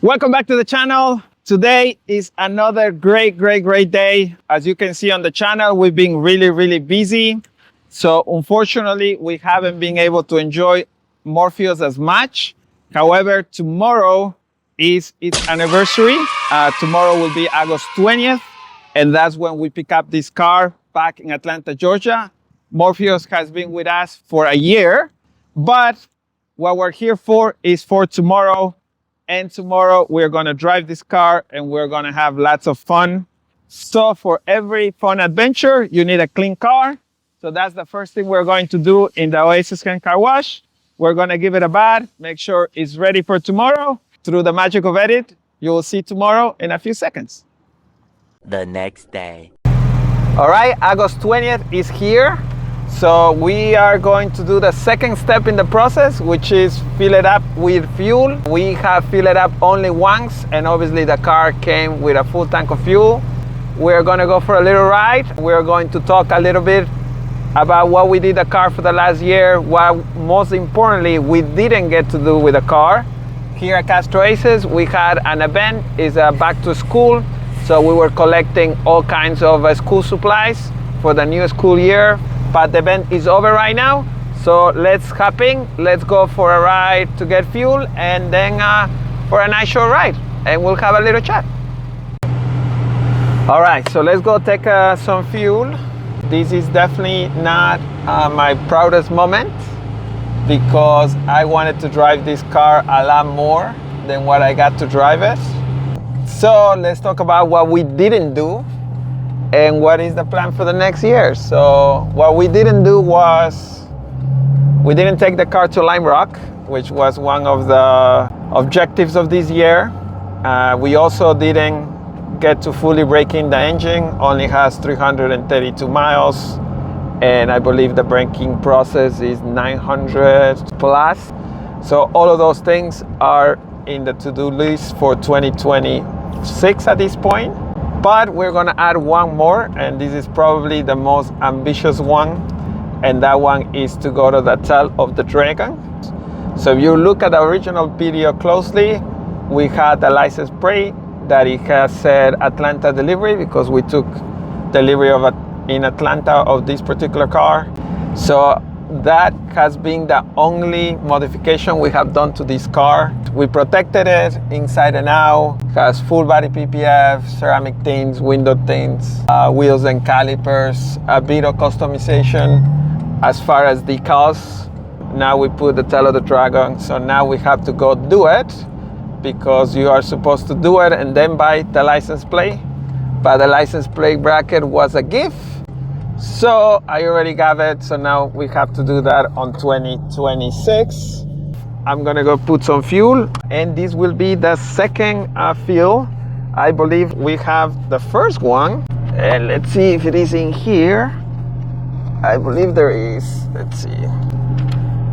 Welcome back to the channel. Today is another great day. As you can see on the channel, we've been really busy. So unfortunately, we haven't been able to enjoy Morpheus as much. However, tomorrow is its anniversary. Tomorrow will be August 20th, and that's when we pick up this car back in Atlanta, Georgia. Morpheus has been with us for a year, but what we're here for is for tomorrow. And tomorrow we're gonna drive this car and we're gonna have lots of fun. So for every fun adventure, you need a clean car. So that's the first thing we're going to do in the Oasis Car Wash. We're gonna give it a bath, make sure it's ready for tomorrow. Through the magic of edit, you will see tomorrow in a few seconds. The next day. All right, August 20th is here. So we are going to do the second step in the process, which is fill it up with fuel. We have filled it up only once, and obviously the car came with a full tank of fuel. We're gonna go for a little ride. We're going to talk a little bit about what we did the car for the last year, what most importantly we didn't get to do with the car. Here at Castro Oasis, we had an event, it's a back to school. So we were collecting all kinds of school supplies for the new school year. But the event is over right now, so let's hop in, let's go for a ride to get fuel, and then for a nice short ride, and we'll have a little chat. All right, so let's go take some fuel. This is definitely not my proudest moment, because I wanted to drive this car a lot more than what I got to drive it. So let's talk about what we didn't do and what is the plan for the next year. So what we didn't do was, we didn't take the car to Lime Rock, which was one of the objectives of this year. We also didn't get to fully break in the engine, only has 332 miles. And I believe the braking process is 900 plus. So all of those things are in the to-do list for 2026 at this point. But we're gonna add one more, and this is probably the most ambitious one, and that one is to go to the Tail of the Dragon. So if you look at the original video closely, we had the license plate that it has said Atlanta delivery, because we took delivery of in Atlanta of this particular car. So that has been the only modification we have done to this car. We protected it inside and out. It has full body PPF, ceramic tints, window tints, wheels and calipers, a bit of customization as far as decals. Now we put the Tail of the Dragon, so now we have to go do it, because you are supposed to do it and then buy the license plate. But the license plate bracket was a gift, so I already got it, so now we have to do that on 2026. I'm gonna go put some fuel, and this will be the second fill. I believe we have the first one, and let's see if it is in here. I believe there is, let's see.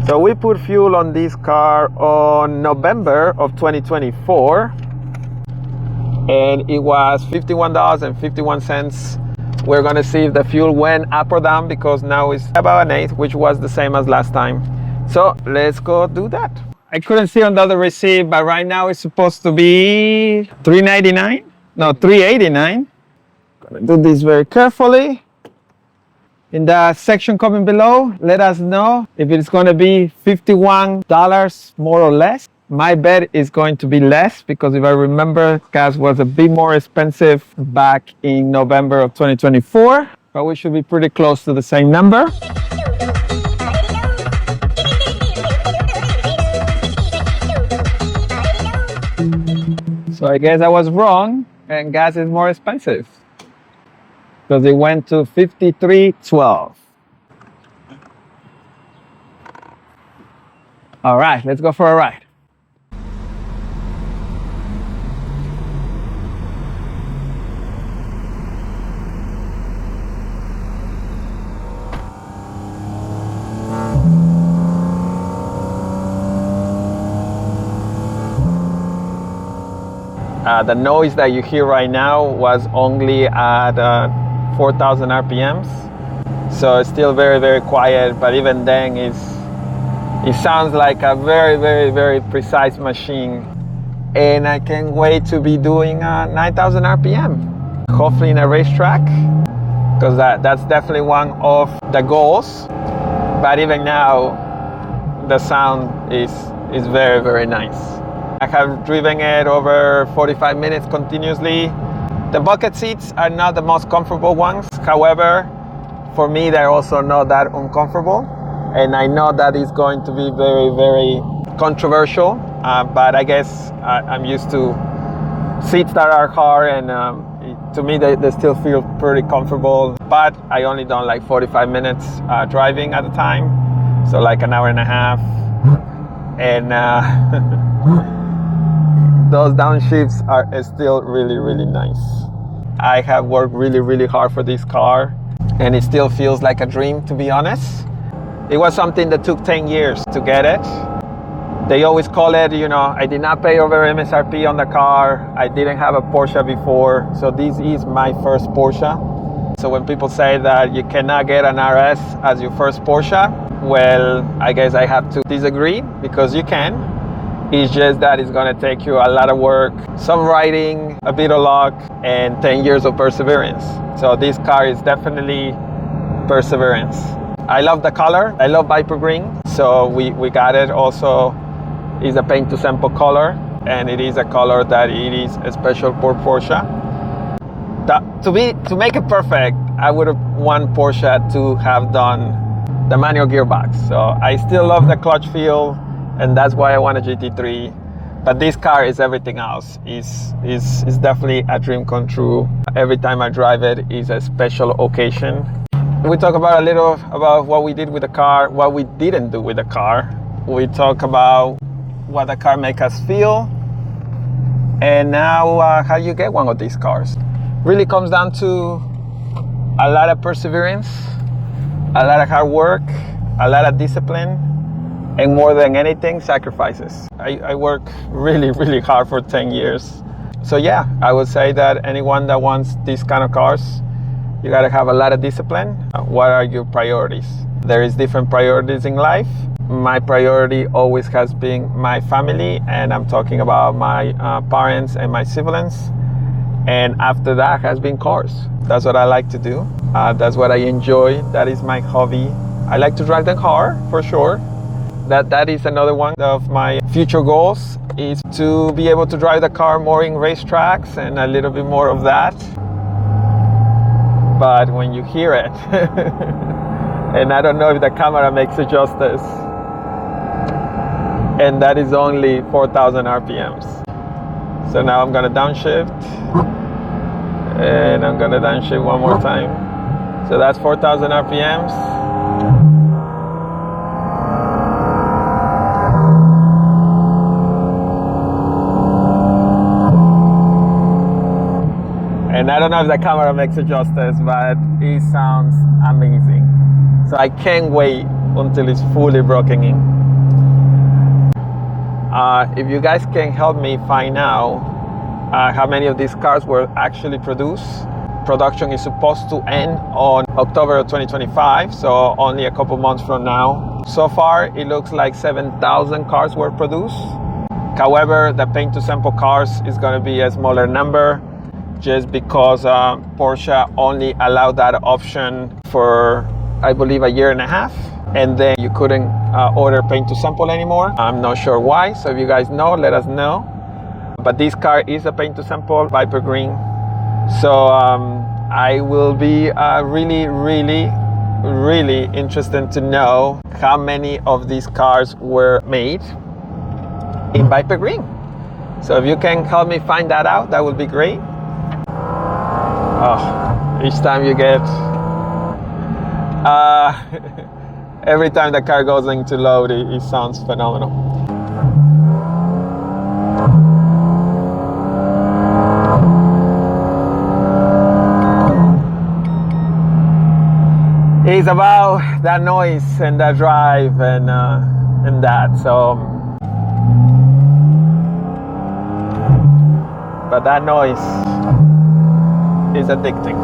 So we put fuel on this car on November of 2024, and it was $51.51. We're gonna see if the fuel went up or down, because now it's about an 8, which was the same as last time. So let's go do that. I couldn't see on the other receipt, but right now it's supposed to be $3.99, no, $3.89. Gonna do this very carefully. In the section comment below, let us know if it's gonna be $51 more or less. My bet is going to be less, because if I remember, gas was a bit more expensive back in November of 2024, but we should be pretty close to the same number. So I guess I was wrong, and gas is more expensive, because it went to $53.12. All right, let's go for a ride. The noise that you hear right now was only at 4,000 RPMs. So it's still very, very quiet, but even then It sounds like a very, very, very precise machine. And I can't wait to be doing 9,000 RPM, hopefully in a racetrack, because that's definitely one of the goals. But even now, the sound is very, very nice. I have driven it over 45 minutes continuously. The bucket seats are not the most comfortable ones. However, for me, they're also not that uncomfortable. And I know that is going to be very, very controversial. But I guess I'm used to seats that are hard, and to me, they still feel pretty comfortable. But I only done like 45 minutes driving at a time. So like an hour and a half. And those downshifts are still really, really nice. I have worked really, really hard for this car, and it still feels like a dream, to be honest. It was something that took 10 years to get it. They always call it, I did not pay over MSRP on the car. I didn't have a Porsche before, so this is my first Porsche. So when people say that you cannot get an RS as your first Porsche, well, I guess I have to disagree, because you can. It's just that it's gonna take you a lot of work, some riding, a bit of luck, and 10 years of perseverance. So this car is definitely perseverance. I love the color. I love Viper Green. So we got it. Also, is a paint to sample color, and it is a color that it is special for Porsche. To make it perfect, I would have want Porsche to have done the manual gearbox. So I still love the clutch feel, and that's why I want a GT3. But this car is everything else. Is definitely a dream come true. Every time I drive it is a special occasion. We talk about a little about what we did with the car, what we didn't do with the car. We talk about what the car makes us feel, and now how you get one of these cars. Really comes down to a lot of perseverance, a lot of hard work, a lot of discipline, and more than anything, sacrifices. I work really, really hard for 10 years. So yeah, I would say that anyone that wants these kind of cars, you gotta have a lot of discipline. What are your priorities? There is different priorities in life. My priority always has been my family, and I'm talking about my parents and my siblings. And after that has been cars. That's what I like to do. That's what I enjoy. That is my hobby. I like to drive the car, for sure. That is another one of my future goals, is to be able to drive the car more in racetracks and a little bit more of that. But when you hear it, and I don't know if the camera makes it justice, and that is only 4,000 RPMs. So now I'm gonna downshift, and I'm gonna downshift one more time. So that's 4,000 RPMs. And I don't know if the camera makes it justice, but it sounds amazing. So I can't wait until it's fully broken in. If you guys can help me find out how many of these cars were actually produced. Production is supposed to end on October of 2025, so only a couple months from now. So far, it looks like 7,000 cars were produced. However, the paint to sample cars is going to be a smaller number, just because Porsche only allowed that option for, I believe, a year and a half. And then you couldn't order paint to sample anymore. I'm not sure why, so if you guys know, let us know. But this car is a paint to sample, Viper Green. So I will be really, really, really interested to know how many of these cars were made in Viper Green. So if you can help me find that out, that would be great. Oh, each time you get every time the car goes into load, it sounds phenomenal. It's about that noise and that drive and that. So, but that noise is addicting.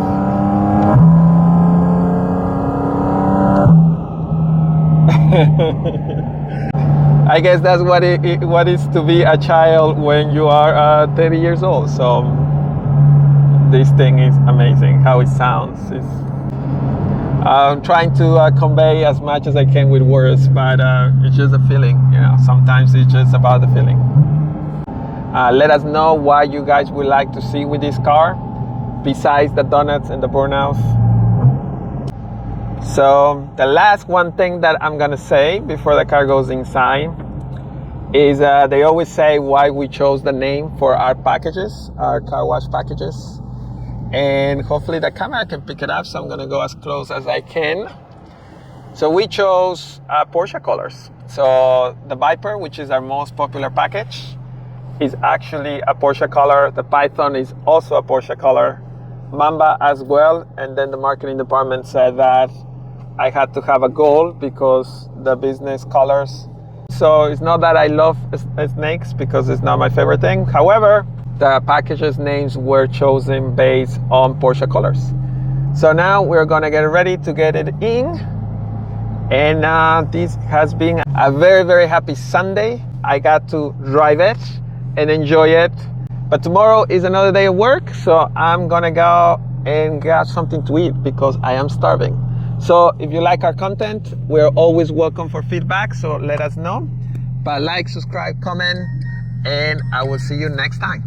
I guess that's what what is to be a child when you are 30 years old. So this thing is amazing. How it sounds. I'm trying to convey as much as I can with words, but it's just a feeling. You know, sometimes it's just about the feeling. Let us know what you guys would like to see with this car, besides the donuts and the burnouts. So the last one thing that I'm gonna say before the car goes inside is they always say why we chose the name for our packages, our car wash packages. And hopefully the camera can pick it up, so I'm gonna go as close as I can. So we chose Porsche colors. So the Viper, which is our most popular package, is actually a Porsche color. The Python is also a Porsche color. Mamba as well. And then the marketing department said that I had to have a gold because the business colors. So it's not that I love snakes, because it's not my favorite thing. However, the package's names were chosen based on Porsche colors. So now we're gonna get ready to get it in. And this has been a very, very happy Sunday. I got to drive it and enjoy it. But tomorrow is another day of work, so I'm gonna go and get something to eat because I am starving. So if you like our content, we're always welcome for feedback, so let us know. But like, subscribe, comment, and I will see you next time.